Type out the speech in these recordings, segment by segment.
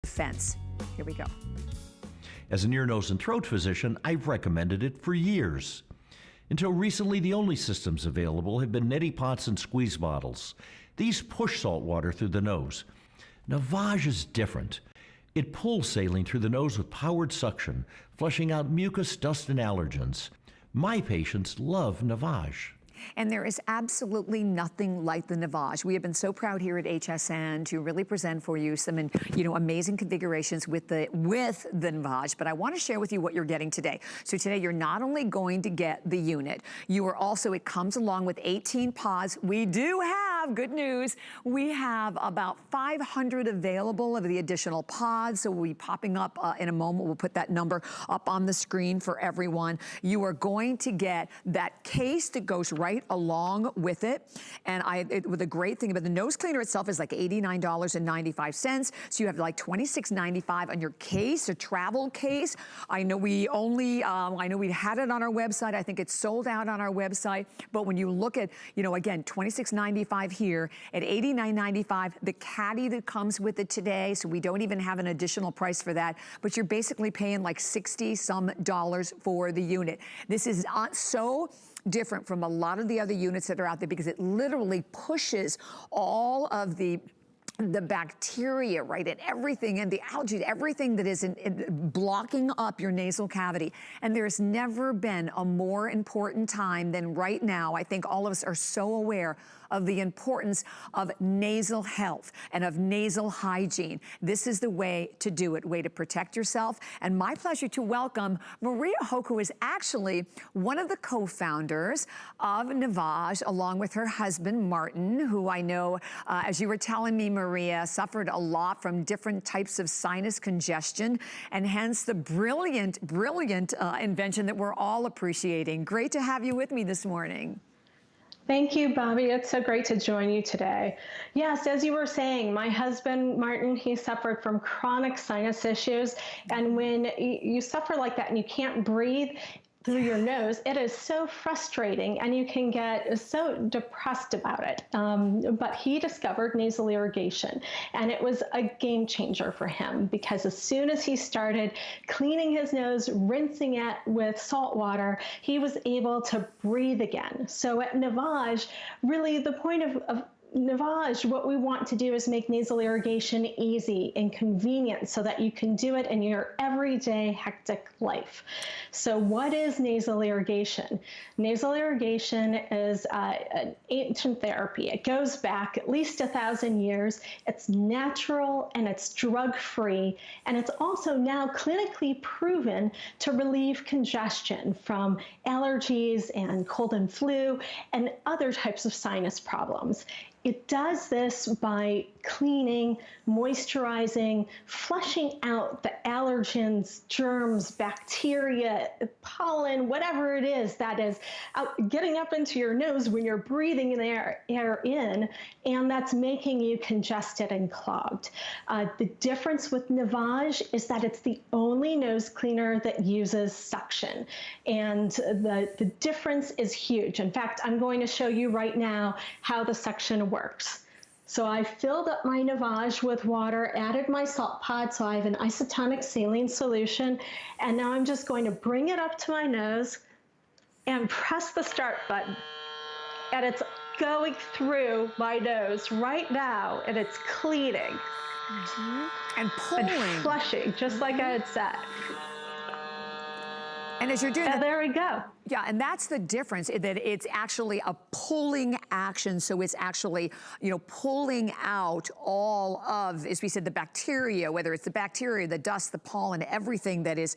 defense. Here we go. As an ear, nose, and throat physician, I've recommended it for years. Until recently, the only systems available have been neti pots and squeeze bottles. These push salt water through the nose. Navage is different. It pulls saline through the nose with powered suction, flushing out mucus, dust, and allergens. My patients love Navage. And there is absolutely nothing like the Navage. We have been so proud here at HSN to really present for you some, amazing configurations with the Navage. But I want to share with you what you're getting today. So today you're not only going to get the unit, you are also, it comes along with 18 pods. We do have, good news, we have about 500 available of the additional pods. So we'll be popping up in a moment. We'll put that number up on the screen for everyone. You are going to get that case that goes right along with it. And the great thing about the nose cleaner itself is like $89.95. So you have like $26.95 on your case, a travel case. I know we only, I know we had it on our website. I think it's sold out on our website. But when you look at, again, $26.95 here at $89.95, the Caddy that comes with it today. So we don't even have an additional price for that, but you're basically paying like $60-some for the unit. This is so different from a lot of the other units that are out there because it literally pushes all of the bacteria, right, and everything, and the algae, everything that is blocking up your nasal cavity. And there's never been a more important time than right now. I think all of us are so aware of the importance of nasal health and of nasal hygiene. This is the way to do it, way to protect yourself. And my pleasure to welcome Maria Hoke, who is actually one of the co-founders of Navage, along with her husband, Martin, who I know, as you were telling me, Maria, suffered a lot from different types of sinus congestion, and hence the brilliant invention that we're all appreciating. Great to have you with me this morning. Thank you, Bobby. It's so great to join you today. Yes, as you were saying, my husband, Martin, he suffered from chronic sinus issues. And when you suffer like that and you can't breathe through your nose, it is so frustrating and you can get so depressed about it. But he discovered nasal irrigation, and it was a game changer for him because as soon as he started cleaning his nose, rinsing it with salt water, he was able to breathe again. So at Navage, really the point of Navage, what we want to do is make nasal irrigation easy and convenient so that you can do it in your everyday hectic life. So what is nasal irrigation? Nasal irrigation is an ancient therapy. It goes back at least 1,000 years. It's natural and it's drug-free, and it's also now clinically proven to relieve congestion from allergies and cold and flu and other types of sinus problems. It does this by cleaning, moisturizing, flushing out the allergens, germs, bacteria, pollen, whatever it is that is getting up into your nose when you're breathing the air in, and that's making you congested and clogged. The difference with Navage is that it's the only nose cleaner that uses suction, and the difference is huge. In fact, I'm going to show you right now how the suction works. So I filled up my Navage with water, added my SaltPod, so I have an isotonic saline solution, and now I'm just going to bring it up to my nose and press the start button. And it's going through my nose right now, and it's cleaning. And pulling. And flushing, just like I had said. And as you're doing that, there we go. Yeah, and that's the difference, that it's actually a pulling action. So it's actually, pulling out all of, as we said, the bacteria, whether it's the bacteria, the dust, the pollen, everything that is,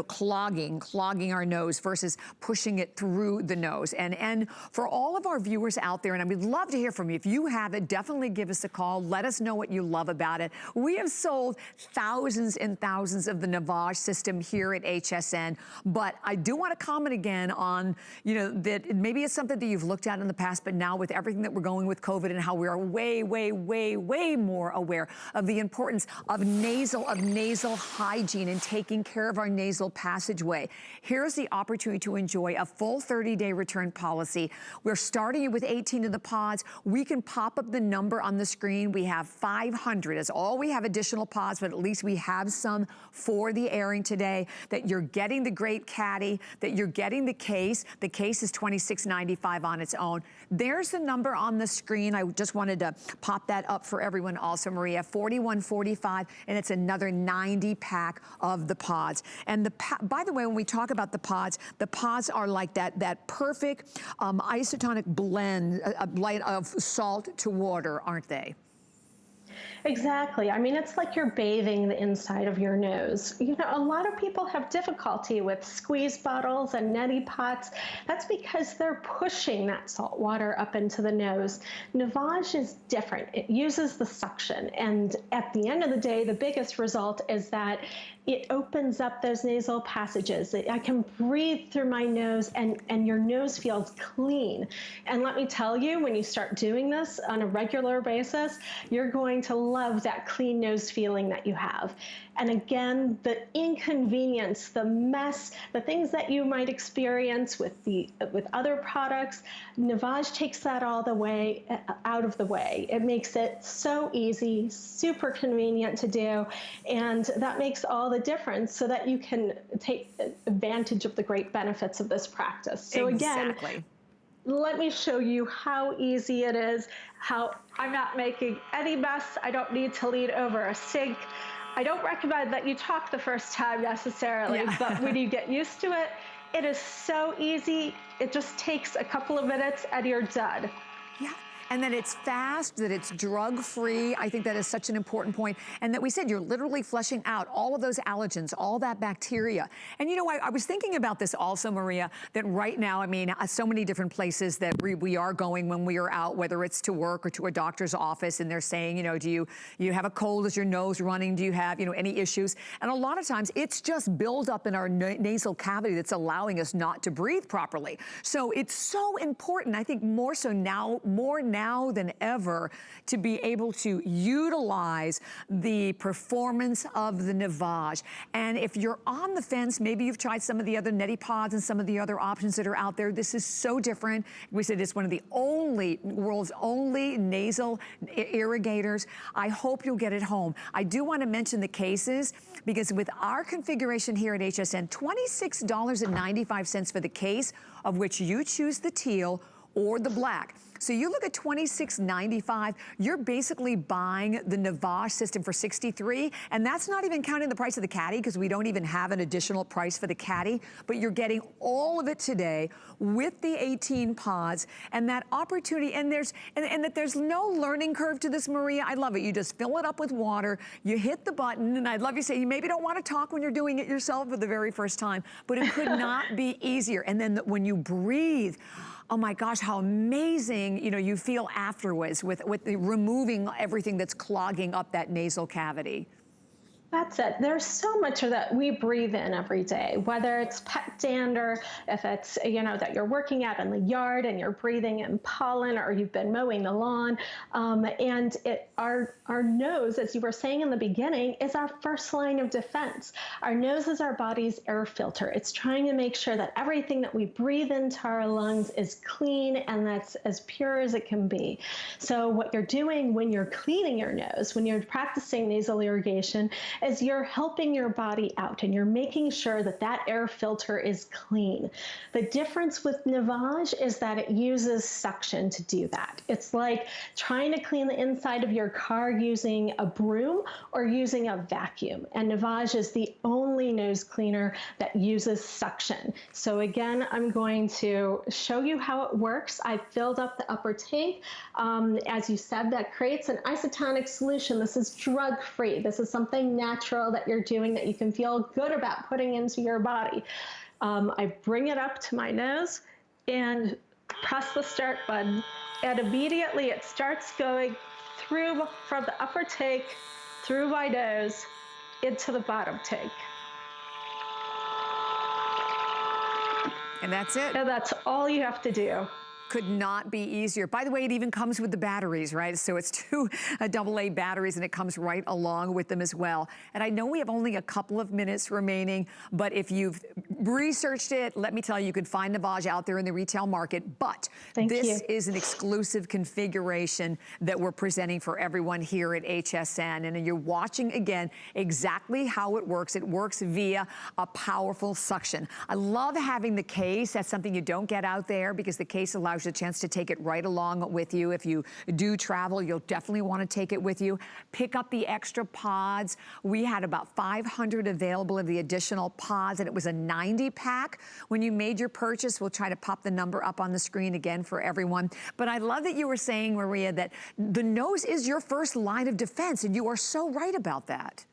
clogging our nose versus pushing it through the nose. And for all of our viewers out there, and I would love to hear from you. If you have it, definitely give us a call. Let us know what you love about it. We have sold thousands and thousands of the Navage system here at HSN, but I do want to comment again on, you know, that maybe it's something that you've looked at in the past, but now with everything that we're going with COVID and how we are way, way, way, way more aware of the importance of nasal hygiene and taking care of our nasal passageway. Here's the opportunity to enjoy a full 30-day return policy. We're starting it with 18 of the pods. We can pop up the number on the screen. We have 500. That's all we have additional pods, but at least we have some for the airing today. That you're getting the great Caddy, that you're getting the case. The case is $26.95 on its own. There's the number on the screen. I just wanted to pop that up for everyone also, Maria. $41.45, and it's another 90 pack of the pods. And by the way, when we talk about the pods are like that perfect isotonic blend of salt to water, aren't they? Exactly. I mean, it's like you're bathing the inside of your nose. You know, a lot of people have difficulty with squeeze bottles and neti pots. That's because they're pushing that salt water up into the nose. Navage is different. It uses the suction. And at the end of the day, the biggest result is that it opens up those nasal passages. I can breathe through my nose and your nose feels clean. And let me tell you, when you start doing this on a regular basis, you're going to love that clean nose feeling that you have. And again, the inconvenience, the mess, the things that you might experience with other products, Navage takes that all the way out of the way. It makes it so easy, super convenient to do, and that makes all the difference so that you can take advantage of the great benefits of this practice. So exactly. Again, let me show you how easy it is, how I'm not making any mess. I don't need to lean over a sink. I don't recommend that you talk the first time necessarily, but when you get used to it, it is so easy. It just takes a couple of minutes and you're done. Yeah. And that it's fast, that it's drug-free. I think that is such an important point. And that we said you're literally flushing out all of those allergens, all that bacteria. And you know, I was thinking about this also, Maria, that right now, I mean, so many different places that we are going when we are out, whether it's to work or to a doctor's office, and they're saying, you know, do you have a cold? Is your nose running? Do you have, you know, any issues? And a lot of times it's just buildup in our nasal cavity that's allowing us not to breathe properly. So it's so important, I think more now than ever, to be able to utilize the performance of the Navage. And if you're on the fence, maybe you've tried some of the other neti pods and some of the other options that are out there. This is so different. We said it's one of the world's only nasal irrigators. I hope you'll get it home. I do want to mention the cases, because with our configuration here at HSN, $26.95 for the case, of which you choose the teal or the black. So you look at $26.95, you're basically buying the Navage system for $63, and that's not even counting the price of the Caddy, because we don't even have an additional price for the Caddy, but you're getting all of it today with the 18 pods, and that opportunity, and that there's no learning curve to this, Maria. I love it. You just fill it up with water, you hit the button, and I'd love you to say you maybe don't want to talk when you're doing it yourself for the very first time, but it could not be easier. And then when you breathe, oh my gosh, how amazing, you know, you feel afterwards with the removing everything that's clogging up that nasal cavity. That's it. There's so much of that we breathe in every day, whether it's pet dander, if it's, you know, that you're working out in the yard and you're breathing in pollen, or you've been mowing the lawn. And our nose, as you were saying in the beginning, is our first line of defense. Our nose is our body's air filter. It's trying to make sure that everything that we breathe into our lungs is clean and that's as pure as it can be. So what you're doing when you're cleaning your nose, when you're practicing nasal irrigation, is you're helping your body out and you're making sure that that air filter is clean. The difference with Navage is that it uses suction to do that. It's like trying to clean the inside of your car using a broom or using a vacuum. And Navage is the only nose cleaner that uses suction. So again, I'm going to show you how it works. I filled up the upper tank. As you said, that creates an isotonic solution. This is drug-free. This is something natural that you're doing that you can feel good about putting into your body. I bring it up to my nose and press the start button, and immediately it starts going through from the upper tank, through my nose, into the bottom tank. And that's it. So that's all you have to do. Could not be easier. By the way, it even comes with the batteries, right? So it's two AA batteries, and it comes right along with them as well. And I know we have only a couple of minutes remaining, but if you've researched it, let me tell you, you can find Navage out there in the retail market, but this is an exclusive configuration that we're presenting for everyone here at HSN. And you're watching, again, exactly how it works. It works via a powerful suction. I love having the case. That's something you don't get out there, because the case allows you a chance to take it right along with you. If you do travel, you'll definitely want to take it with you. Pick up the extra pods. We had about 500 available of the additional pods, and it was a 90 pack. When you made your purchase, we'll try to pop the number up on the screen again for everyone. But I love that you were saying, Maria, that the nose is your first line of defense, and you are so right about that.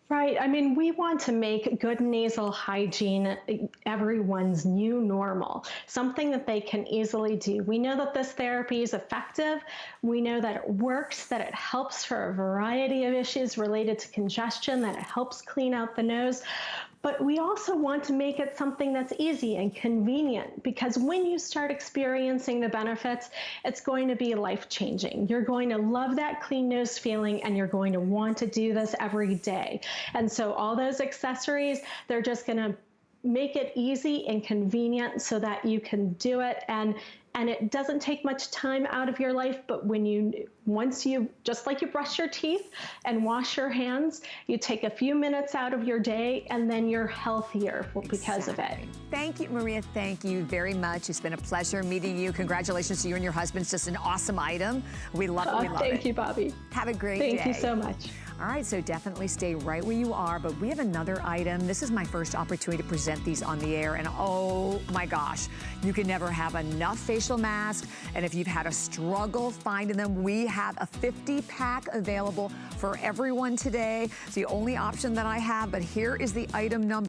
Right. I mean, we want to make good nasal hygiene everyone's new normal, something that they can easily do. We know that this therapy is effective. We know that it works, that it helps for a variety of issues related to congestion, that it helps clean out the nose. But we also want to make it something that's easy and convenient, because when you start experiencing the benefits, it's going to be life-changing. You're going to love that clean nose feeling, and you're going to want to do this every day. And so all those accessories, they're just going to make it easy and convenient so that you can do it. And it doesn't take much time out of your life, but once you, just like you brush your teeth and wash your hands, you take a few minutes out of your day, and then you're healthier because of it. Thank you, Maria. Thank you very much. It's been a pleasure meeting you. Congratulations to you and your husband. It's just an awesome item. We love it. We love it. Thank you, Bobby. Have a great day. Thank you so much. All right, so definitely stay right where you are, but we have another item. This is my first opportunity to present these on the air, and oh my gosh, you can never have enough facial masks, and if you've had a struggle finding them, we have a 50-pack available for everyone today. It's the only option that I have, but here is the item number.